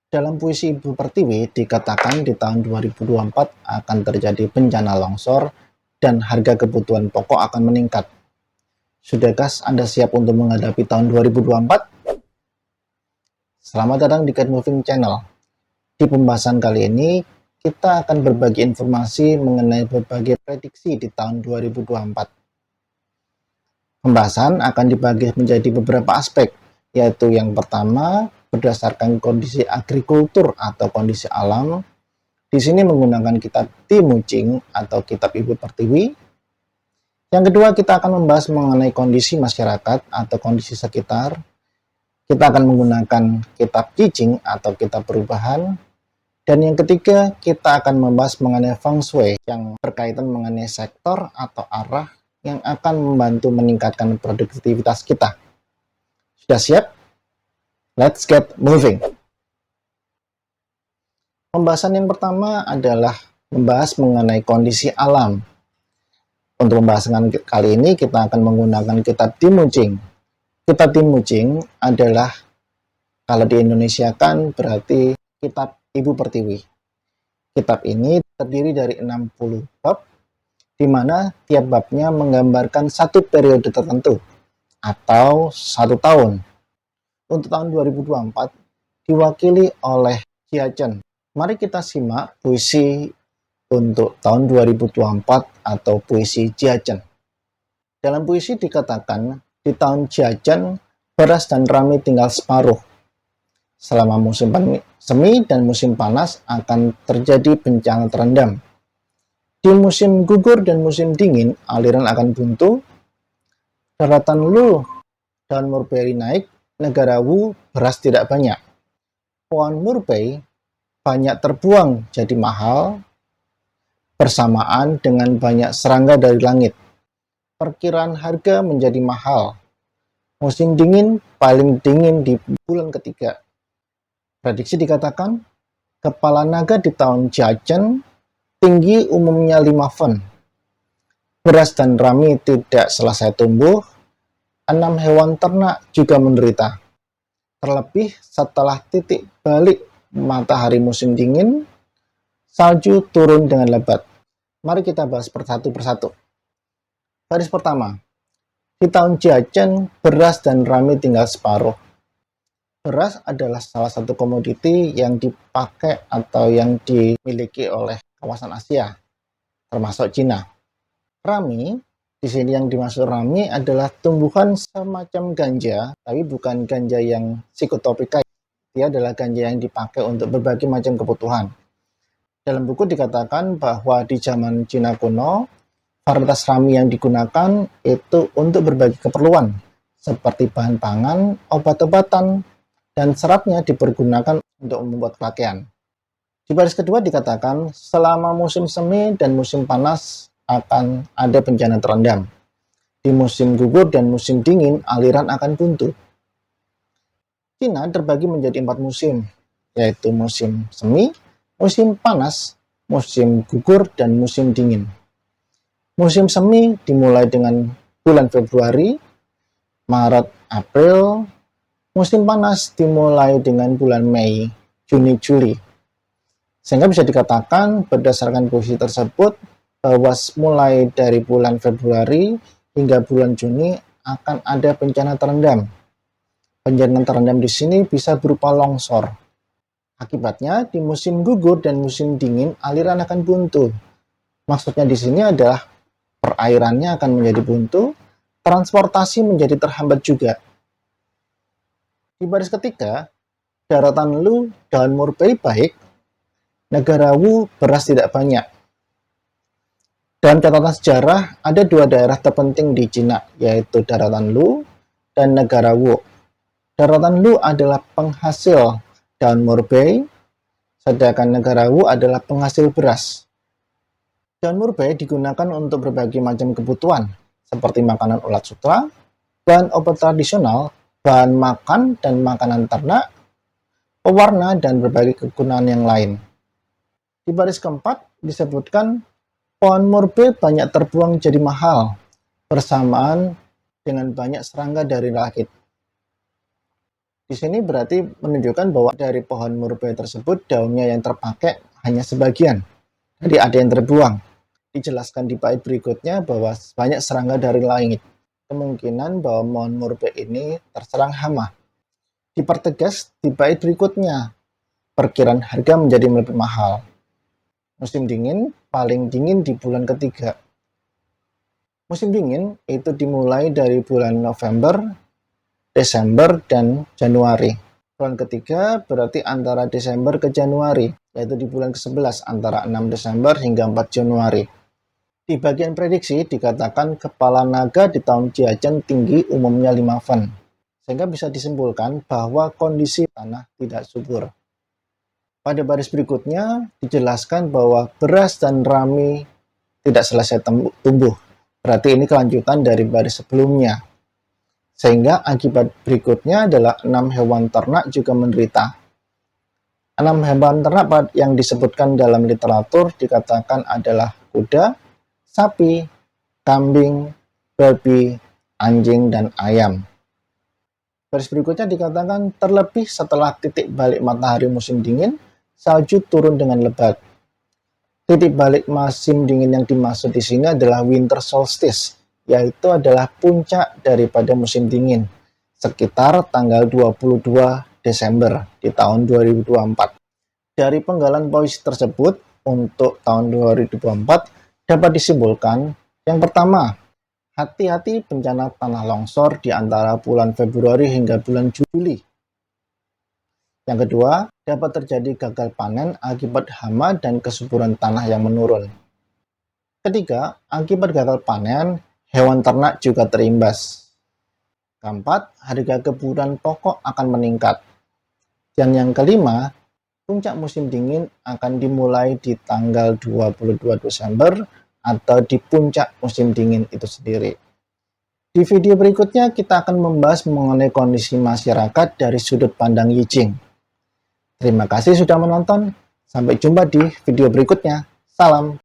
Dalam puisi Ibu Pertiwi dikatakan di tahun 2024 akan terjadi bencana longsor dan harga kebutuhan pokok akan meningkat. Sudahkah Anda siap untuk menghadapi tahun 2024? Selamat datang di Cat Moving Channel. Di pembahasan kali ini, kita akan berbagi informasi mengenai berbagai prediksi di tahun 2024. Pembahasan akan dibagi menjadi beberapa aspek, yaitu yang pertama, berdasarkan kondisi agrikultur atau kondisi alam. Di sini menggunakan kitab Timucing atau kitab Ibu Pertiwi. Yang kedua, kita akan membahas mengenai kondisi masyarakat atau kondisi sekitar. Kita akan menggunakan kitab Cicing atau kitab perubahan. Dan yang ketiga, kita akan membahas mengenai Feng Shui yang berkaitan mengenai sektor atau arah yang akan membantu meningkatkan produktivitas kita. Sudah siap? Let's get moving. Pembahasan yang pertama adalah membahas mengenai kondisi alam. Untuk pembahasan kali ini kita akan menggunakan kitab Timucing. Kitab Timucing adalah, kalau di Indonesia kan berarti kitab Ibu Pertiwi. Kitab ini terdiri dari 60 bab, di mana tiap babnya menggambarkan satu periode tertentu atau 1 tahun. Untuk tahun 2024 diwakili oleh Jiachen. Mari kita simak puisi untuk tahun 2024 atau puisi Jiachen. Dalam puisi dikatakan, di tahun Jiachen, beras dan rami tinggal separuh. Selama musim semi dan musim panas akan terjadi bencana terendam. Di musim gugur dan musim dingin, aliran akan buntu. Daratan Lu dan Murperi naik, negara Wu beras tidak banyak. Pohon Murpei banyak terbuang jadi mahal, bersamaan dengan banyak serangga dari langit. Perkiraan harga menjadi mahal. Musim dingin paling dingin di bulan ketiga. Prediksi dikatakan, kepala naga di tahun Jiachen tinggi umumnya 5 fun. Beras dan rami tidak selesai tumbuh, 6 hewan ternak juga menderita. Terlebih setelah titik balik matahari musim dingin, salju turun dengan lebat. Mari kita bahas persatu persatu. Baris pertama, di tahun Jiachen beras dan rami tinggal separuh. Beras adalah salah satu komoditi yang dipakai atau yang dimiliki oleh kawasan Asia, termasuk Cina. Rami, di sini yang dimaksud rami adalah tumbuhan semacam ganja, tapi bukan ganja yang psikotropika. Dia adalah ganja yang dipakai untuk berbagai macam kebutuhan. Dalam buku dikatakan bahwa di zaman Cina kuno, varietas rami yang digunakan itu untuk berbagai keperluan, seperti bahan pangan, obat-obatan, dan seratnya dipergunakan untuk membuat pakaian. Di baris kedua dikatakan, selama musim semi dan musim panas akan ada bencana terendam. Di musim gugur dan musim dingin, aliran akan buntu. Cina terbagi menjadi 4 musim, yaitu musim semi, musim panas, musim gugur, dan musim dingin. Musim semi dimulai dengan bulan Februari, Maret, April. Musim panas dimulai dengan bulan Mei, Juni, Juli. Sehingga bisa dikatakan berdasarkan puisi tersebut bahwa mulai dari bulan Februari hingga bulan Juni akan ada bencana terendam. Bencana terendam di sini bisa berupa longsor. Akibatnya di musim gugur dan musim dingin aliran akan buntu. Maksudnya di sini adalah perairannya akan menjadi buntu, transportasi menjadi terhambat juga. Di baris ketiga, daratan Lu dan Murpei baik, negara Wu beras tidak banyak. Dalam catatan sejarah, ada 2 daerah terpenting di Cina, yaitu daratan Lu dan negara Wu. Daratan Lu adalah penghasil daun Murpei, sedangkan negara Wu adalah penghasil beras. Daun Murpei digunakan untuk berbagai macam kebutuhan, seperti makanan ulat sutra, bahan obat tradisional, bahan makan dan makanan ternak, pewarna, dan berbagai kegunaan yang lain. Di baris keempat disebutkan pohon Murpei banyak terbuang jadi mahal, bersamaan dengan banyak serangga dari langit. Di sini berarti menunjukkan bahwa dari pohon murbei tersebut daunnya yang terpakai hanya sebagian, jadi ada yang terbuang. Dijelaskan di bait berikutnya bahwa banyak serangga dari langit. Kemungkinan bahwa pohon murbei ini terserang hama. Dipertegas di bait berikutnya, perkiraan harga menjadi lebih mahal. Musim dingin paling dingin di bulan ketiga. Musim dingin itu dimulai dari bulan November, Desember, dan Januari. Bulan ketiga berarti antara Desember ke Januari, yaitu di bulan ke-11 antara 6 Desember hingga 4 Januari. Di bagian prediksi dikatakan kepala naga di tahun Jiachen tinggi umumnya 5 fen, sehingga bisa disimpulkan bahwa kondisi tanah tidak subur. Pada baris berikutnya dijelaskan bahwa beras dan rami tidak selesai tumbuh, berarti ini kelanjutan dari baris sebelumnya. Sehingga akibat berikutnya adalah 6 hewan ternak juga menderita. 6 hewan ternak yang disebutkan dalam literatur dikatakan adalah kuda, sapi, kambing, babi, anjing, dan ayam. Baris berikutnya dikatakan terlebih setelah titik balik matahari musim dingin, salju turun dengan lebat. Titik balik musim dingin yang dimaksud di sini adalah winter solstice, yaitu adalah puncak daripada musim dingin, sekitar tanggal 22 Desember di tahun 2024. Dari penggalan posisi tersebut, untuk tahun 2024 dapat disimpulkan, yang pertama, hati-hati bencana tanah longsor di antara bulan Februari hingga bulan Juli. Yang kedua, dapat terjadi gagal panen akibat hama dan kesuburan tanah yang menurun. Ketiga, akibat gagal panen, hewan ternak juga terimbas. Keempat, harga kebutuhan pokok akan meningkat. Dan yang kelima, puncak musim dingin akan dimulai di tanggal 22 Desember atau di puncak musim dingin itu sendiri. Di video berikutnya kita akan membahas mengenai kondisi masyarakat dari sudut pandang Yijing. Terima kasih sudah menonton. Sampai jumpa di video berikutnya. Salam.